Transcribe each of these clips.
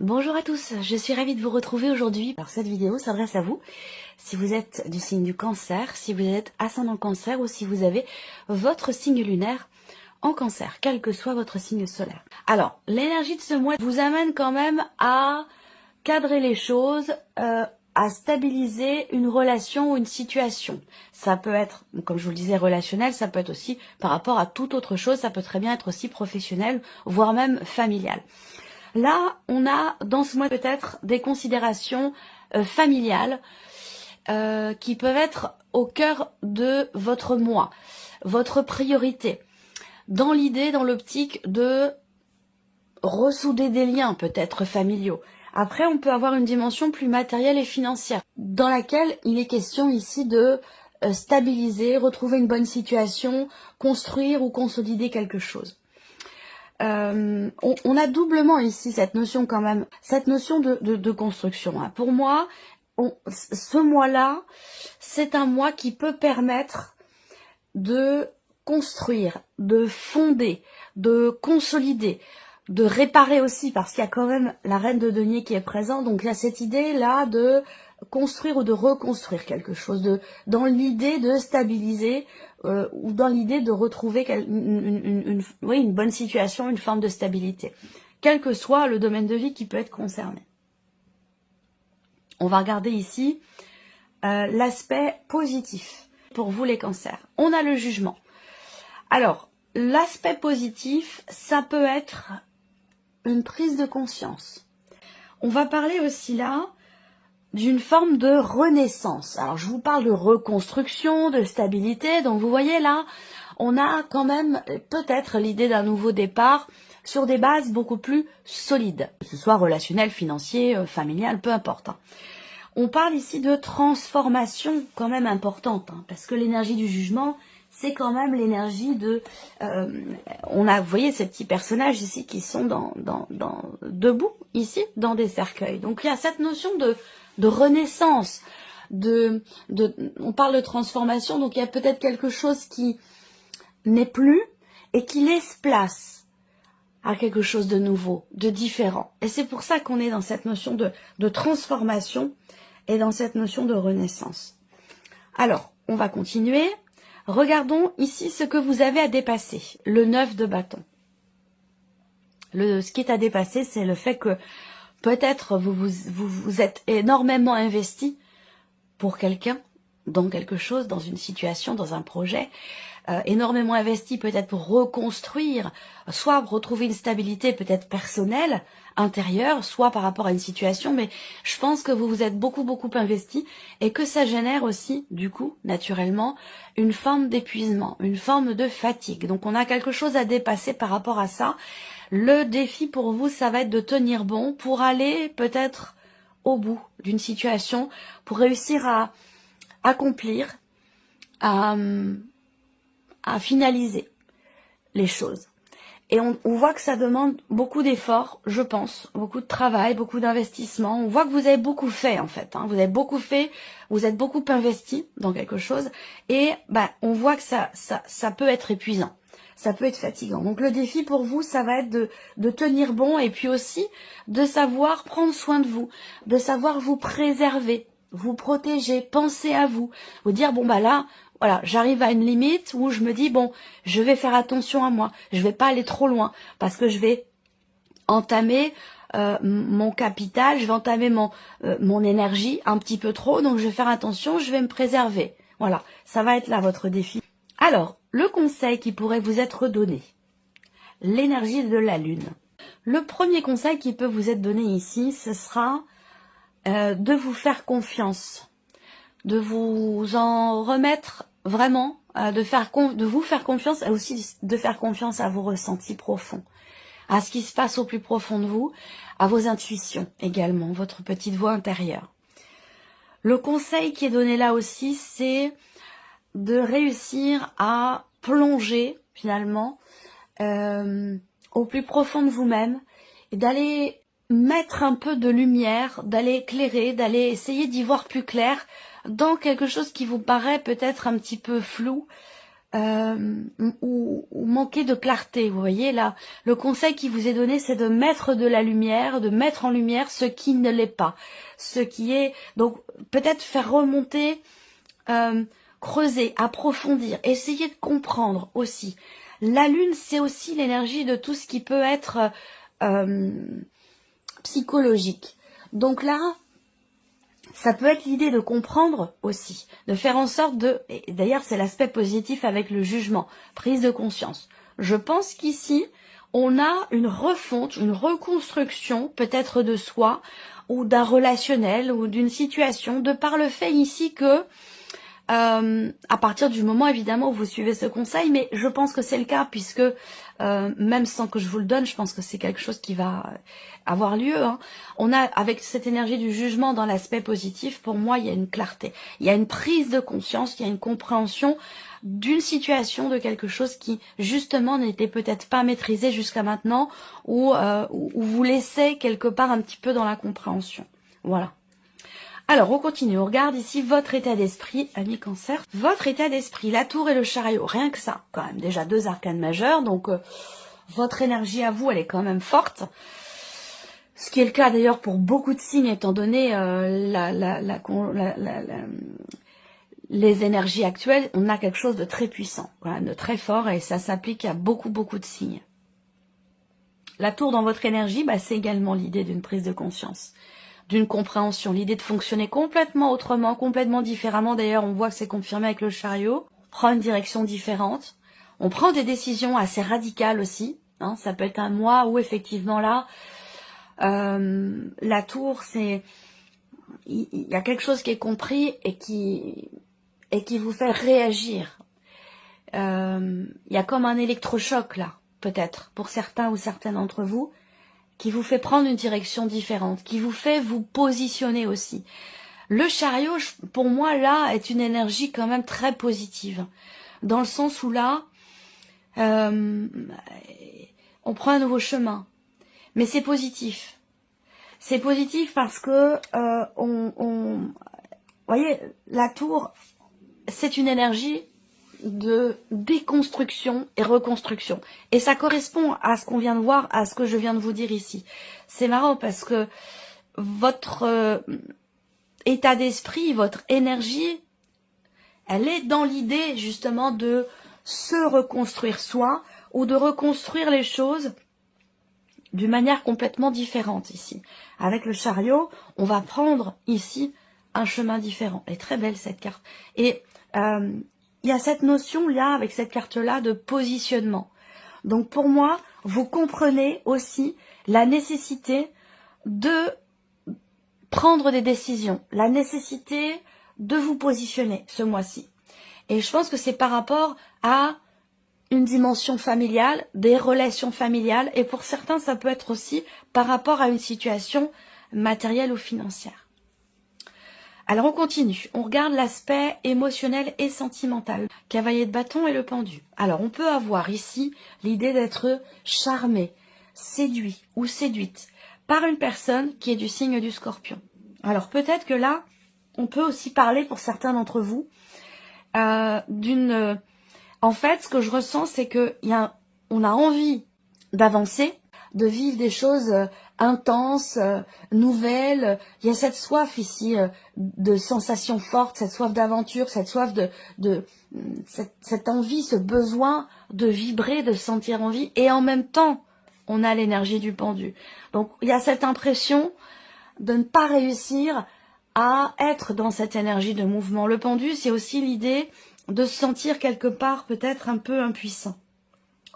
Bonjour à tous, je suis ravie de vous retrouver aujourd'hui. Alors cette vidéo s'adresse à vous, si vous êtes du signe du cancer, si vous êtes ascendant cancer ou si vous avez votre signe lunaire en cancer, quel que soit votre signe solaire. Alors, l'énergie de ce mois vous amène quand même à cadrer les choses, à stabiliser une relation ou une situation. Ça peut être, comme je vous le disais, relationnel, ça peut être aussi par rapport à toute autre chose, ça peut très bien être aussi professionnel, voire même familial. Là, on a dans ce mois peut-être des considérations familiales qui peuvent être au cœur de votre mois, votre priorité, dans l'idée, dans l'optique de ressouder des liens peut-être familiaux. Après, on peut avoir une dimension plus matérielle et financière, dans laquelle il est question ici de stabiliser, retrouver une bonne situation, construire ou consolider quelque chose. On a doublement ici cette notion quand même, cette notion de construction. Hein. Pour moi, ce mois-là, c'est un mois qui peut permettre de construire, de fonder, de consolider, de réparer aussi, parce qu'il y a quand même la reine de denier qui est présente. Donc il y a cette idée-là de construire ou de reconstruire quelque chose, dans l'idée de stabiliser ou dans l'idée de retrouver une bonne situation, une forme de stabilité, quel que soit le domaine de vie qui peut être concerné. On va regarder ici l'aspect positif pour vous les cancers. On a le jugement. Alors, l'aspect positif, ça peut être une prise de conscience. On va parler aussi là d'une forme de renaissance. Alors, je vous parle de reconstruction, de stabilité. Donc, vous voyez là, on a quand même peut-être l'idée d'un nouveau départ sur des bases beaucoup plus solides, que ce soit relationnel, financier, familial, peu importe. Hein. On parle ici de transformation quand même importante, hein, parce que l'énergie du jugement, c'est quand même l'énergie de... on a, vous voyez, ces petits personnages ici qui sont debout, ici, dans des cercueils. Donc, il y a cette notion de renaissance, on parle de transformation, donc il y a peut-être quelque chose qui n'est plus et qui laisse place à quelque chose de nouveau, de différent. Et c'est pour ça qu'on est dans cette notion de transformation et dans cette notion de renaissance. Alors, on va continuer. Regardons ici ce que vous avez à dépasser, le 9 de bâton. Ce qui est à dépasser, c'est le fait que peut-être vous êtes énormément investi pour quelqu'un, dans quelque chose, dans une situation, dans un projet, énormément investi peut-être pour reconstruire, soit retrouver une stabilité peut-être personnelle, intérieure, soit par rapport à une situation, mais je pense que vous vous êtes beaucoup investi et que ça génère aussi, du coup, naturellement, une forme d'épuisement, une forme de fatigue. Donc on a quelque chose à dépasser par rapport à ça. Le défi pour vous, ça va être de tenir bon pour aller peut-être au bout d'une situation, pour réussir à accomplir, à finaliser les choses. Et on voit que ça demande beaucoup d'efforts, je pense, beaucoup de travail, beaucoup d'investissement. On voit que vous avez beaucoup fait en fait. Hein. Vous avez beaucoup fait, vous êtes beaucoup investi dans quelque chose. Et on voit que ça peut être épuisant. Ça peut être fatigant. Donc le défi pour vous, ça va être de tenir bon et puis aussi de savoir prendre soin de vous, de savoir vous préserver, vous protéger, penser à vous. Vous dire, bon là, voilà, j'arrive à une limite où je me dis, bon, je vais faire attention à moi, je vais pas aller trop loin, parce que je vais entamer mon capital, je vais entamer mon énergie un petit peu trop, donc je vais faire attention, je vais me préserver. Voilà, ça va être là votre défi. Alors, le conseil qui pourrait vous être donné, l'énergie de la lune. Le premier conseil qui peut vous être donné ici, ce sera de vous faire confiance, de vous en remettre vraiment, de vous faire confiance et aussi de faire confiance à vos ressentis profonds, à ce qui se passe au plus profond de vous, à vos intuitions également, votre petite voix intérieure. Le conseil qui est donné là aussi, c'est de réussir à plonger finalement au plus profond de vous-même et d'aller mettre un peu de lumière, d'aller éclairer, d'aller essayer d'y voir plus clair dans quelque chose qui vous paraît peut-être un petit peu flou, ou manquer de clarté. Vous voyez là, le conseil qui vous est donné, c'est de mettre de la lumière, de mettre en lumière ce qui ne l'est pas, ce qui est, donc peut-être faire remonter, creuser, approfondir, essayer de comprendre aussi. La lune, c'est aussi l'énergie de tout ce qui peut être psychologique. Donc là, ça peut être l'idée de comprendre aussi, de faire en sorte de... Et d'ailleurs, c'est l'aspect positif avec le jugement, prise de conscience. Je pense qu'ici, on a une refonte, une reconstruction peut-être de soi, ou d'un relationnel, ou d'une situation, de par le fait ici que, à partir du moment évidemment où vous suivez ce conseil, mais je pense que c'est le cas puisque même sans que je vous le donne, je pense que c'est quelque chose qui va avoir lieu. Hein. On a avec cette énergie du jugement dans l'aspect positif, pour moi il y a une clarté, il y a une prise de conscience, il y a une compréhension d'une situation, de quelque chose qui justement n'était peut-être pas maîtrisé jusqu'à maintenant ou vous laissez quelque part un petit peu dans la compréhension. Voilà. Alors, on continue, on regarde ici votre état d'esprit, ami Cancer. Votre état d'esprit, la tour et le chariot, rien que ça, quand même, déjà 2 arcanes majeurs, donc votre énergie à vous, elle est quand même forte. Ce qui est le cas d'ailleurs pour beaucoup de signes, étant donné les énergies actuelles, on a quelque chose de très puissant, quand même, de très fort, et ça s'applique à beaucoup de signes. La tour dans votre énergie, bah, c'est également l'idée d'une prise de conscience, d'une compréhension, l'idée de fonctionner complètement autrement, complètement différemment. D'ailleurs, on voit que c'est confirmé avec le chariot. On prend une direction différente. On prend des décisions assez radicales aussi. Hein. Ça peut être un mois où effectivement là, la tour, c'est... Il y a quelque chose qui est compris et qui vous fait réagir. Il y a comme un électrochoc là, peut-être, pour certains ou certaines d'entre vous, qui vous fait prendre une direction différente, qui vous fait vous positionner aussi. Le chariot, pour moi, là, est une énergie quand même très positive. Dans le sens où là, on prend un nouveau chemin. Mais c'est positif. C'est positif parce que, vous voyez, la tour, c'est une énergie de déconstruction et reconstruction. Et ça correspond à ce qu'on vient de voir, à ce que je viens de vous dire ici. C'est marrant parce que votre état d'esprit, votre énergie, elle est dans l'idée justement de se reconstruire soi ou de reconstruire les choses d'une manière complètement différente ici. Avec le chariot, on va prendre ici un chemin différent. Elle est très belle cette carte. Et il y a cette notion là, avec cette carte-là, de positionnement. Donc pour moi, vous comprenez aussi la nécessité de prendre des décisions, la nécessité de vous positionner ce mois-ci. Et je pense que c'est par rapport à une dimension familiale, des relations familiales, et pour certains, ça peut être aussi par rapport à une situation matérielle ou financière. Alors on continue, on regarde l'aspect émotionnel et sentimental. Cavalier de bâton et le pendu. Alors on peut avoir ici l'idée d'être charmé, séduit ou séduite par une personne qui est du signe du Scorpion. Alors peut-être que là, on peut aussi parler pour certains d'entre vous d'une... En fait, ce que je ressens, c'est qu'on a envie d'avancer, de vivre des choses intenses, nouvelles. Il y a cette soif ici de sensations fortes, cette soif d'aventure, cette soif cette envie, ce besoin de vibrer, de sentir envie. Et en même temps, on a l'énergie du pendu. Donc, il y a cette impression de ne pas réussir à être dans cette énergie de mouvement. Le pendu, c'est aussi l'idée de se sentir quelque part peut-être un peu impuissant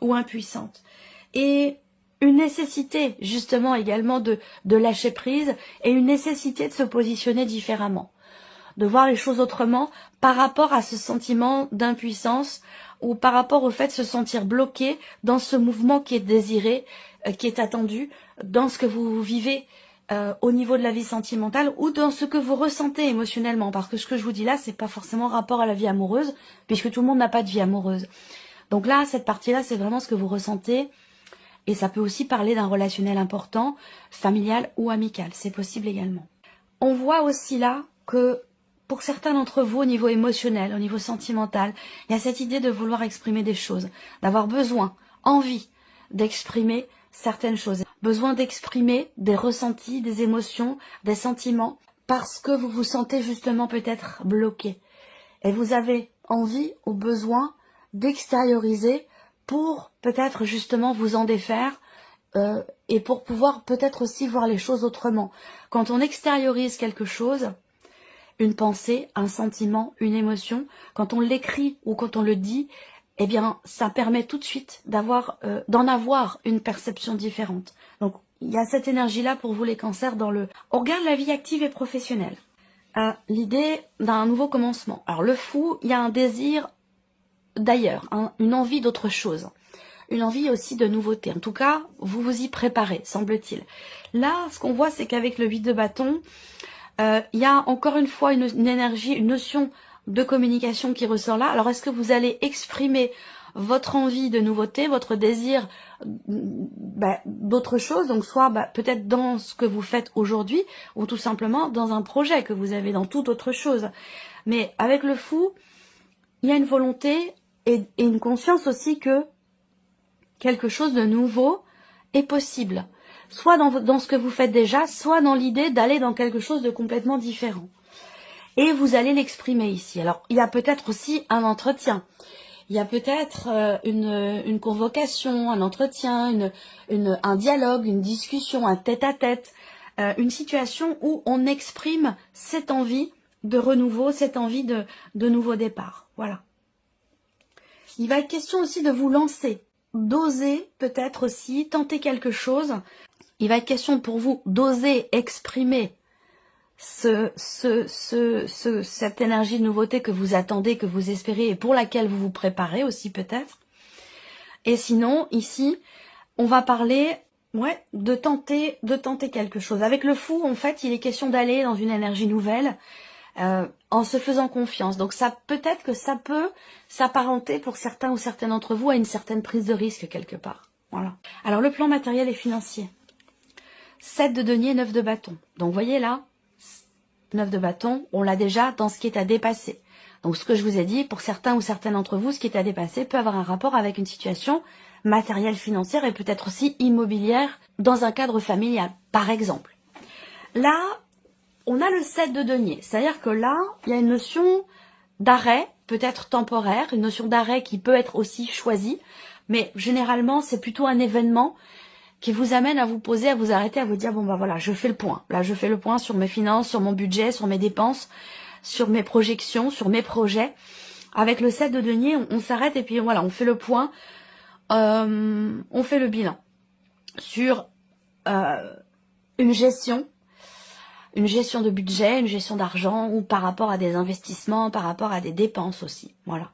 ou impuissante. Et une nécessité justement également de lâcher prise et une nécessité de se positionner différemment, de voir les choses autrement par rapport à ce sentiment d'impuissance ou par rapport au fait de se sentir bloqué dans ce mouvement qui est désiré, qui est attendu, dans ce que vous vivez au niveau de la vie sentimentale ou dans ce que vous ressentez émotionnellement. Parce que ce que je vous dis là, c'est pas forcément rapport à la vie amoureuse, puisque tout le monde n'a pas de vie amoureuse. Donc là, cette partie-là, c'est vraiment ce que vous ressentez. Et ça peut aussi parler d'un relationnel important, familial ou amical. C'est possible également. On voit aussi là que pour certains d'entre vous au niveau émotionnel, au niveau sentimental, il y a cette idée de vouloir exprimer des choses, d'avoir besoin, envie d'exprimer certaines choses, besoin d'exprimer des ressentis, des émotions, des sentiments, parce que vous vous sentez justement peut-être bloqué. Et vous avez envie ou besoin d'extérioriser pour peut-être justement vous en défaire et pour pouvoir peut-être aussi voir les choses autrement. Quand on extériorise quelque chose, une pensée, un sentiment, une émotion, quand on l'écrit ou quand on le dit, eh bien, ça permet tout de suite d'en avoir une perception différente. Donc, il y a cette énergie-là pour vous les cancers dans le... On regarde la vie active et professionnelle. L'idée d'un nouveau commencement. Alors, le fou, il y a un désir d'ailleurs, une envie d'autre chose. Une envie aussi de nouveauté. En tout cas, vous vous y préparez, semble-t-il. Là, ce qu'on voit, c'est qu'avec le 8 de bâton, il y a encore une fois une énergie, une notion de communication qui ressort là. Alors, est-ce que vous allez exprimer votre envie de nouveauté, votre désir d'autre chose, donc soit peut-être dans ce que vous faites aujourd'hui, ou tout simplement dans un projet que vous avez dans toute autre chose. Mais avec le fou, il y a une volonté et une conscience aussi que quelque chose de nouveau est possible. Soit dans ce que vous faites déjà, soit dans l'idée d'aller dans quelque chose de complètement différent. Et vous allez l'exprimer ici. Alors, il y a peut-être aussi un entretien. Il y a peut-être une convocation, un entretien, un dialogue, une discussion, un tête-à-tête, une situation où on exprime cette envie de renouveau, cette envie de nouveau départ. Voilà. Il va être question aussi de vous lancer, d'oser peut-être aussi tenter quelque chose. Il va être question pour vous d'oser exprimer cette énergie de nouveauté que vous attendez, que vous espérez et pour laquelle vous vous préparez aussi peut-être. Et sinon, ici, on va parler de tenter quelque chose. Avec le fou, en fait, il est question d'aller dans une énergie nouvelle en se faisant confiance. Donc ça peut-être que ça peut s'apparenter pour certains ou certaines d'entre vous à une certaine prise de risque quelque part. Voilà. Alors le plan matériel et financier. 7 de denier, 9 de bâton. Donc vous voyez là, 9 de bâton, on l'a déjà dans ce qui est à dépasser. Donc ce que je vous ai dit, pour certains ou certaines d'entre vous, ce qui est à dépasser peut avoir un rapport avec une situation matérielle, financière et peut-être aussi immobilière dans un cadre familial, par exemple. Là, on a le 7 de denier, c'est-à-dire que là, il y a une notion d'arrêt, peut-être temporaire, une notion d'arrêt qui peut être aussi choisie, mais généralement, c'est plutôt un événement qui vous amène à vous poser, à vous arrêter, à vous dire, bon bah voilà, je fais le point. Là, je fais le point sur mes finances, sur mon budget, sur mes dépenses, sur mes projections, sur mes projets. Avec le 7 de denier, on s'arrête et puis voilà, on fait le point, on fait le bilan sur une gestion de budget, une gestion d'argent ou par rapport à des investissements, par rapport à des dépenses aussi. Voilà.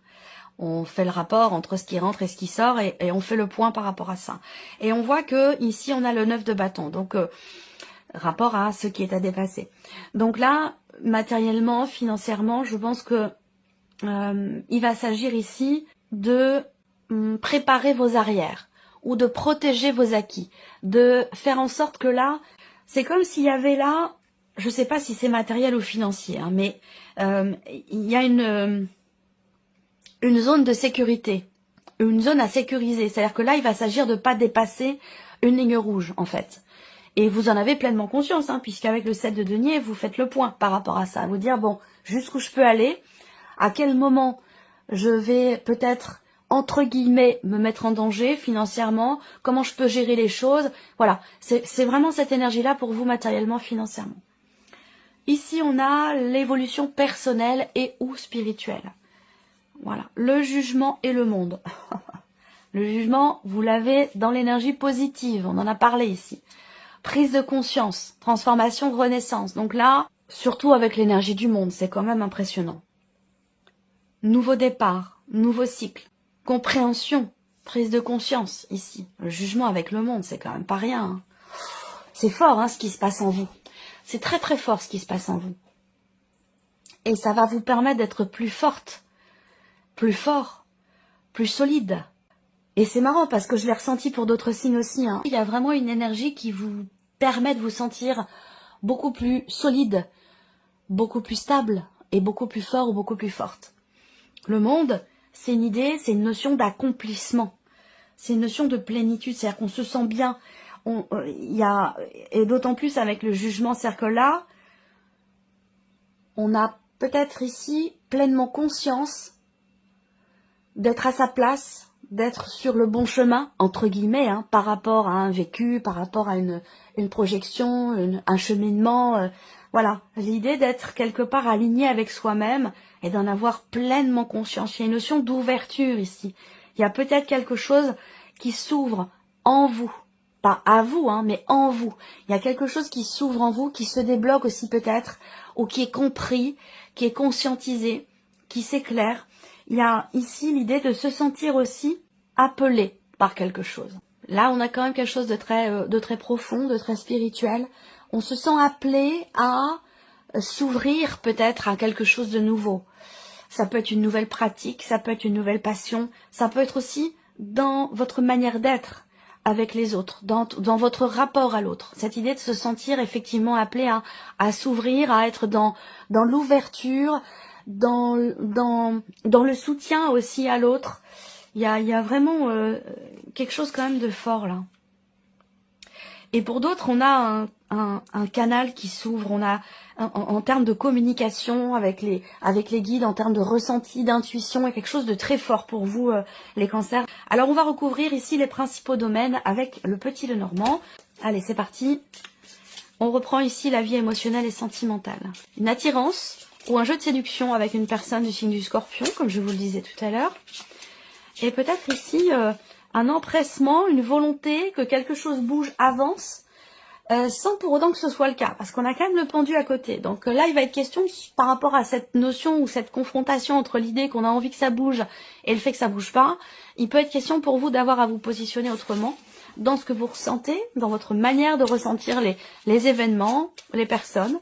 On fait le rapport entre ce qui rentre et ce qui sort et on fait le point par rapport à ça. Et on voit que ici on a le 9 de bâton, donc rapport à ce qui est à dépasser. Donc là, matériellement, financièrement, je pense que il va s'agir ici de préparer vos arrières ou de protéger vos acquis, de faire en sorte que là, c'est comme s'il y avait là, je ne sais pas si c'est matériel ou financier, hein, mais il y a une zone de sécurité, une zone à sécuriser. C'est-à-dire que là, il va s'agir de ne pas dépasser une ligne rouge, en fait. Et vous en avez pleinement conscience, hein, puisqu'avec le 7 de denier, vous faites le point par rapport à ça. Vous dire, bon, jusqu'où je peux aller, à quel moment je vais peut-être, entre guillemets, me mettre en danger financièrement, comment je peux gérer les choses. Voilà, c'est vraiment cette énergie-là pour vous matériellement, financièrement. Ici, on a l'évolution personnelle et ou spirituelle. Voilà, le jugement et le monde. Le jugement, vous l'avez dans l'énergie positive, on en a parlé ici. Prise de conscience, transformation, renaissance. Donc là, surtout avec l'énergie du monde, c'est quand même impressionnant. Nouveau départ, nouveau cycle, compréhension, prise de conscience ici. Le jugement avec le monde, c'est quand même pas rien. Hein. C'est fort hein, ce qui se passe en vous. C'est très très fort ce qui se passe en vous. Et ça va vous permettre d'être plus forte, plus fort, plus solide. Et c'est marrant parce que je l'ai ressenti pour d'autres signes aussi. Hein. Il y a vraiment une énergie qui vous permet de vous sentir beaucoup plus solide, beaucoup plus stable, est beaucoup plus fort ou beaucoup plus forte. Le monde, c'est une idée, c'est une notion d'accomplissement. C'est une notion de plénitude, c'est-à-dire qu'on se sent bien. Et d'autant plus avec le jugement, c'est-à-dire que là, on a peut-être ici pleinement conscience d'être à sa place, d'être sur le bon chemin, entre guillemets, hein, par rapport à un vécu, par rapport à une projection, un cheminement. Voilà, l'idée d'être quelque part aligné avec soi-même et d'en avoir pleinement conscience. Il y a une notion d'ouverture ici. Il y a peut-être quelque chose qui s'ouvre en vous. Pas à vous, hein, mais en vous. Il y a quelque chose qui s'ouvre en vous, qui se débloque aussi peut-être, ou qui est compris, qui est conscientisé, qui s'éclaire. Il y a ici l'idée de se sentir aussi appelé par quelque chose. Là, on a quand même quelque chose de très profond, de très spirituel. On se sent appelé à s'ouvrir peut-être à quelque chose de nouveau. Ça peut être une nouvelle pratique, ça peut être une nouvelle passion, ça peut être aussi dans votre manière d'être avec les autres, dans votre rapport à l'autre. Cette idée de se sentir effectivement appelé à s'ouvrir, à être dans l'ouverture, dans le soutien aussi à l'autre. Il y a vraiment quelque chose quand même de fort là. Et pour d'autres, on a un canal qui s'ouvre, on a en termes de communication avec les guides, en termes de ressenti, d'intuition, et quelque chose de très fort pour vous, les cancers. Alors on va recouvrir ici les principaux domaines avec le petit Lenormand. Allez, c'est parti. On reprend ici la vie émotionnelle et sentimentale. Une attirance ou un jeu de séduction avec une personne du signe du Scorpion, comme je vous le disais tout à l'heure. Et peut-être ici un empressement, une volonté que quelque chose bouge, avance, sans pour autant que ce soit le cas, parce qu'on a quand même le pendu à côté. Donc là, il va être question par rapport à cette notion ou cette confrontation entre l'idée qu'on a envie que ça bouge et le fait que ça bouge pas. Il peut être question pour vous d'avoir à vous positionner autrement dans ce que vous ressentez, dans votre manière de ressentir les événements, les personnes.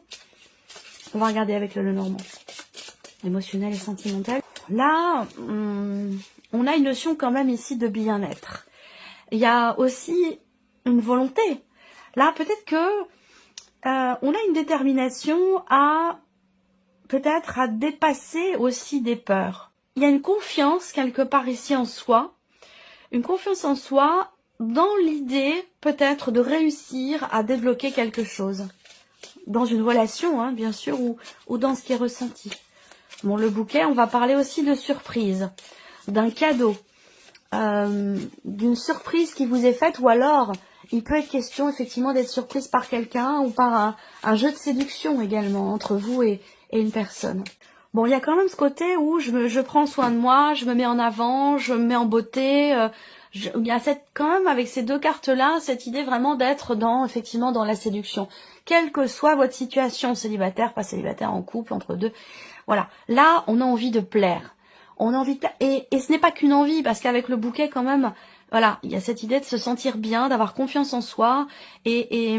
On va regarder avec le Lenormand. Émotionnel et sentimental. Là, on a une notion quand même ici de bien-être. Il y a aussi une volonté. Là, peut-être que on a une détermination à peut-être à dépasser aussi des peurs. Il y a une confiance quelque part ici en soi, une confiance en soi dans l'idée peut-être de réussir à débloquer quelque chose. Dans une relation, hein, bien sûr, ou dans ce qui est ressenti. Bon, le bouquet, on va parler aussi de surprise, d'un cadeau, d'une surprise qui vous est faite, ou alors il peut être question effectivement d'être surprise par quelqu'un ou par un jeu de séduction également entre vous et une personne. Bon, il y a quand même ce côté où je prends soin de moi, je me mets en avant, je me mets en beauté. Il y a quand même avec ces deux cartes-là, cette idée vraiment d'être effectivement dans la séduction. Quelle que soit votre situation, célibataire, pas célibataire, en couple, entre deux. Voilà, là, on a envie de plaire. On a envie de plaire. Et ce n'est pas qu'une envie, parce qu'avec le bouquet, quand même, voilà, il y a cette idée de se sentir bien, d'avoir confiance en soi et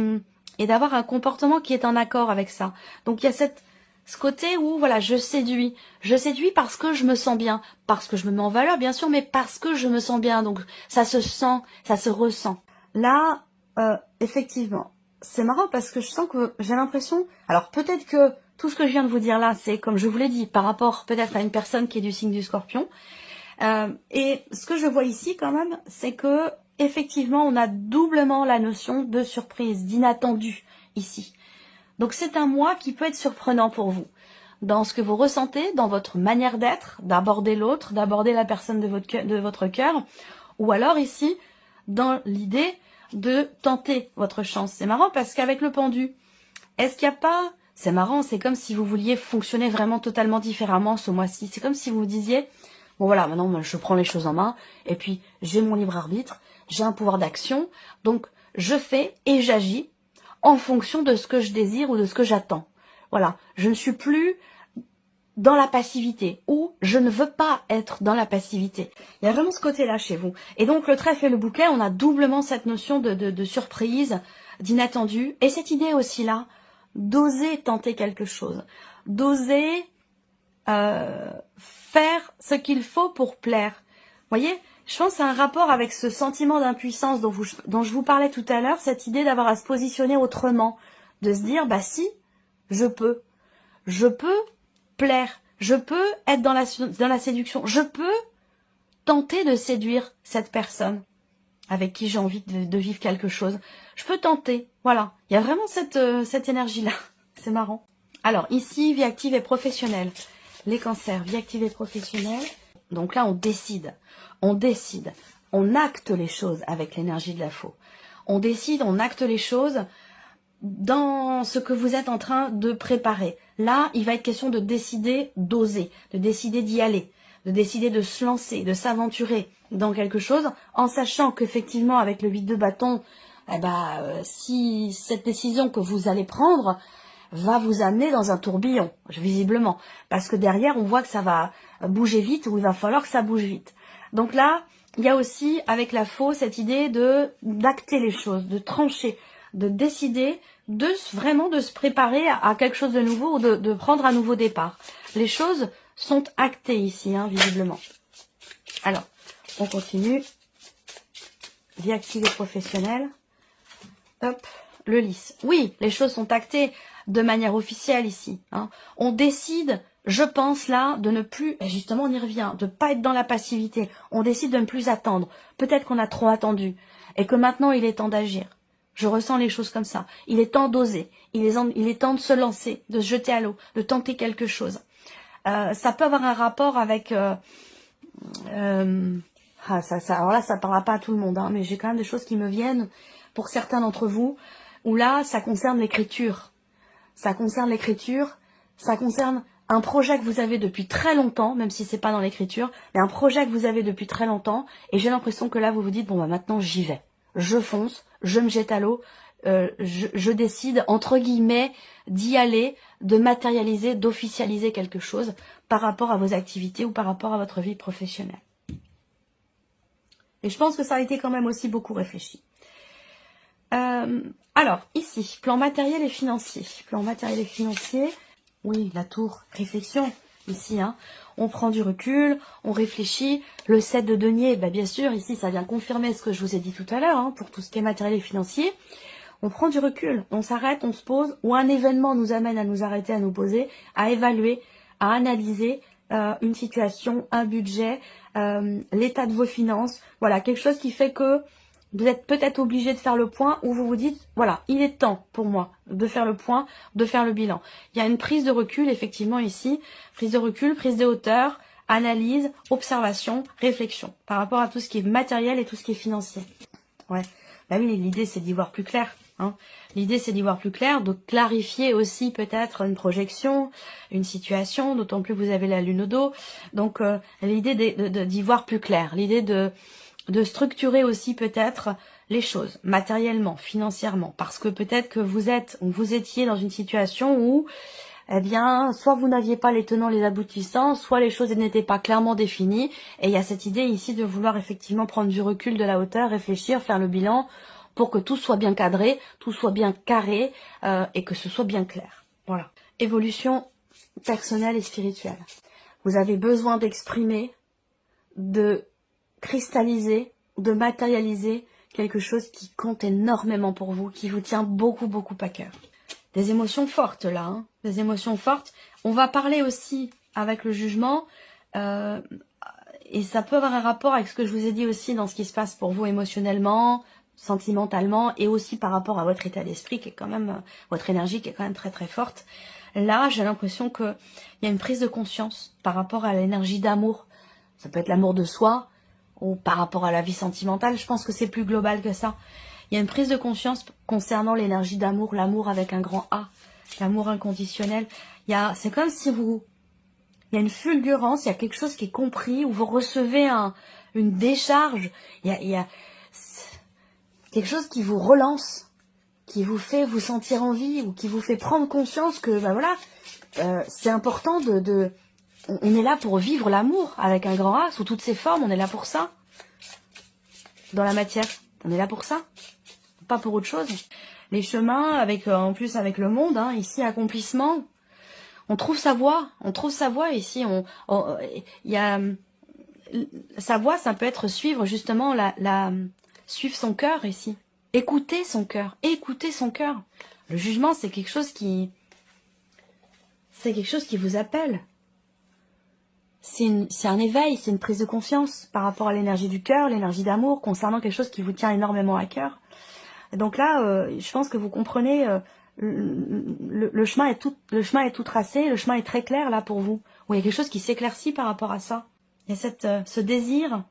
d'avoir un comportement qui est en accord avec ça. Donc, il y a ce côté où, voilà, je séduis. Je séduis parce que je me sens bien, parce que je me mets en valeur, bien sûr, mais parce que je me sens bien. Donc, ça se sent, ça se ressent. Là, effectivement, c'est marrant parce que je sens que j'ai l'impression... Alors, peut-être que tout ce que je viens de vous dire là, c'est, comme je vous l'ai dit, par rapport peut-être à une personne qui est du signe du Scorpion. Et ce que je vois ici, quand même, c'est que effectivement, on a doublement la notion de surprise, d'inattendu ici. Donc c'est un mois qui peut être surprenant pour vous, dans ce que vous ressentez, dans votre manière d'être, d'aborder l'autre, d'aborder la personne de votre cœur, ou alors ici, dans l'idée de tenter votre chance. C'est marrant parce qu'avec le pendu, est-ce qu'il n'y a pas... C'est marrant, c'est comme si vous vouliez fonctionner vraiment totalement différemment ce mois-ci. C'est comme si vous vous disiez, bon voilà, maintenant je prends les choses en main, et puis j'ai mon libre arbitre, j'ai un pouvoir d'action, donc je fais et j'agis en fonction de ce que je désire ou de ce que j'attends. Voilà, je ne suis plus dans la passivité, ou je ne veux pas être dans la passivité. Il y a vraiment ce côté-là chez vous. Et donc le trèfle et le bouquet, on a doublement cette notion de surprise, d'inattendu, et cette idée aussi-là, d'oser tenter quelque chose, d'oser faire ce qu'il faut pour plaire. Vous voyez, je pense que c'est un rapport avec ce sentiment d'impuissance dont je vous parlais tout à l'heure, cette idée d'avoir à se positionner autrement, de se dire, bah si, je peux plaire, je peux être dans la séduction, je peux tenter de séduire cette personne avec qui j'ai envie de vivre quelque chose. Je peux tenter, voilà. Il y a vraiment cette énergie-là. C'est marrant. Alors, ici, vie active et professionnelle. Les cancers, vie active et professionnelle. Donc là, on décide. On acte les choses avec l'énergie de la faux. On décide, on acte les choses dans ce que vous êtes en train de préparer. Là, il va être question de décider d'oser, de décider d'y aller, de décider de se lancer, de s'aventurer dans quelque chose, en sachant qu'effectivement, avec le 8 de bâton, si cette décision que vous allez prendre va vous amener dans un tourbillon, visiblement, parce que derrière, on voit que ça va bouger vite, ou il va falloir que ça bouge vite. Donc là, il y a aussi, avec la faux, cette idée d'acter les choses, de trancher, de décider vraiment de se préparer à quelque chose de nouveau, ou de prendre un nouveau départ. Les choses sont actées ici, visiblement. Alors, on continue. Vie active et professionnelle. Hop, le lys. Oui, les choses sont actées de manière officielle ici. On décide, je pense là, de ne plus, et justement on y revient, de ne pas être dans la passivité. On décide de ne plus attendre. Peut-être qu'on a trop attendu et que maintenant il est temps d'agir. Je ressens les choses comme ça. Il est temps d'oser. Il est temps de se lancer, de se jeter à l'eau, de tenter quelque chose. Ça peut avoir un rapport avec... alors là, ça ne parlera pas à tout le monde, mais j'ai quand même des choses qui me viennent pour certains d'entre vous, où là, ça concerne l'écriture. Ça concerne l'écriture, ça concerne un projet que vous avez depuis très longtemps, même si c'est pas dans l'écriture, mais un projet que vous avez depuis très longtemps, et j'ai l'impression que là, vous vous dites, bon, maintenant, j'y vais. Je fonce, je me jette à l'eau, je décide, entre guillemets, d'y aller, de matérialiser, d'officialiser quelque chose par rapport à vos activités ou par rapport à votre vie professionnelle. Et je pense que ça a été quand même aussi beaucoup réfléchi. Alors, ici, plan matériel et financier. Plan matériel et financier, oui, la tour, réflexion, ici, on prend du recul, on réfléchit. Le 7 de denier, bien sûr, ici, ça vient confirmer ce que je vous ai dit tout à l'heure, pour tout ce qui est matériel et financier. On prend du recul, on s'arrête, on se pose, ou un événement nous amène à nous arrêter, à nous poser, à évaluer, à analyser une situation, un budget, l'état de vos finances. Voilà, quelque chose qui fait que vous êtes peut-être obligé de faire le point, ou vous vous dites, voilà, il est temps pour moi de faire le point, de faire le bilan. Il y a une prise de recul, effectivement, ici. Prise de recul, prise de hauteur, analyse, observation, réflexion, par rapport à tout ce qui est matériel et tout ce qui est financier. Ouais. Oui, l'idée, c'est d'y voir plus clair. L'idée, c'est d'y voir plus clair, de clarifier aussi peut-être une projection, une situation, d'autant plus que vous avez la lune au dos. Donc, l'idée d'y voir plus clair, l'idée de structurer aussi peut-être les choses, matériellement, financièrement, parce que peut-être que vous étiez dans une situation où, soit vous n'aviez pas les tenants, les aboutissants, soit les choses n'étaient pas clairement définies, et il y a cette idée ici de vouloir effectivement prendre du recul, de la hauteur, réfléchir, faire le bilan, pour que tout soit bien cadré, tout soit bien carré, et que ce soit bien clair. Voilà. Évolution personnelle et spirituelle. Vous avez besoin d'exprimer, de cristalliser, de matérialiser quelque chose qui compte énormément pour vous, qui vous tient beaucoup, beaucoup à cœur. Des émotions fortes là, des émotions fortes. On va parler aussi avec le jugement, et ça peut avoir un rapport avec ce que je vous ai dit aussi dans ce qui se passe pour vous émotionnellement, sentimentalement, et aussi par rapport à votre état d'esprit qui est quand même, votre énergie qui est quand même très très forte. Là, j'ai l'impression qu'il y a une prise de conscience par rapport à l'énergie d'amour. Ça peut être l'amour de soi, ou par rapport à la vie sentimentale, je pense que c'est plus global que ça. Il y a une prise de conscience concernant l'énergie d'amour, l'amour avec un grand A, l'amour inconditionnel. C'est comme si il y a une fulgurance, il y a quelque chose qui est compris, où vous recevez une décharge, il y a quelque chose qui vous relance, qui vous fait vous sentir en vie, ou qui vous fait prendre conscience que, c'est important on est là pour vivre l'amour avec un grand A, sous toutes ses formes, on est là pour ça. Dans la matière, on est là pour ça. Pas pour autre chose. Les chemins, en plus avec le monde, ici, accomplissement, on trouve sa voie ici. Sa voie, ça peut être suivre justement suivre son cœur ici. Écouter son cœur. Le jugement, c'est quelque chose c'est quelque chose qui vous appelle. C'est un éveil, c'est une prise de conscience par rapport à l'énergie du cœur, l'énergie d'amour, concernant quelque chose qui vous tient énormément à cœur. Et donc là, je pense que vous comprenez, le chemin est tout tracé, le chemin est très clair là pour vous. Où il y a quelque chose qui s'éclaircit par rapport à ça. Il y a ce désir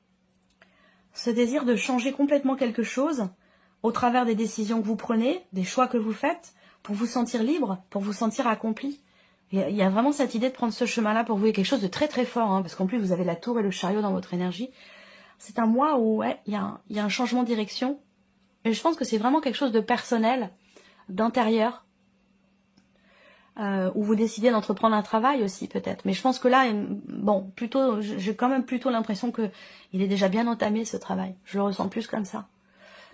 de changer complètement quelque chose au travers des décisions que vous prenez, des choix que vous faites, pour vous sentir libre, pour vous sentir accompli. Il y a vraiment cette idée de prendre ce chemin-là pour vous. Il y a quelque chose de très très fort, hein, parce qu'en plus vous avez la tour et le chariot dans votre énergie. C'est un mois où il y a un changement de direction. Et je pense que c'est vraiment quelque chose de personnel, d'intérieur, où vous décidez d'entreprendre un travail aussi peut-être. Mais je pense que là, bon, plutôt, j'ai quand même plutôt l'impression que il est déjà bien entamé ce travail. Je le ressens plus comme ça.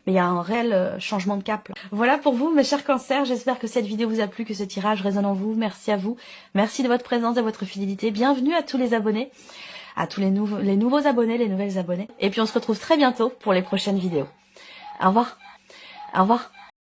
Mais il y a un réel changement de cap. Là. Voilà pour vous, mes chers cancers. J'espère que cette vidéo vous a plu, que ce tirage résonne en vous. Merci à vous. Merci de votre présence, de votre fidélité. Bienvenue à tous les abonnés, à tous les nouveaux abonnés, les nouvelles abonnées. Et puis on se retrouve très bientôt pour les prochaines vidéos. Au revoir. Au revoir.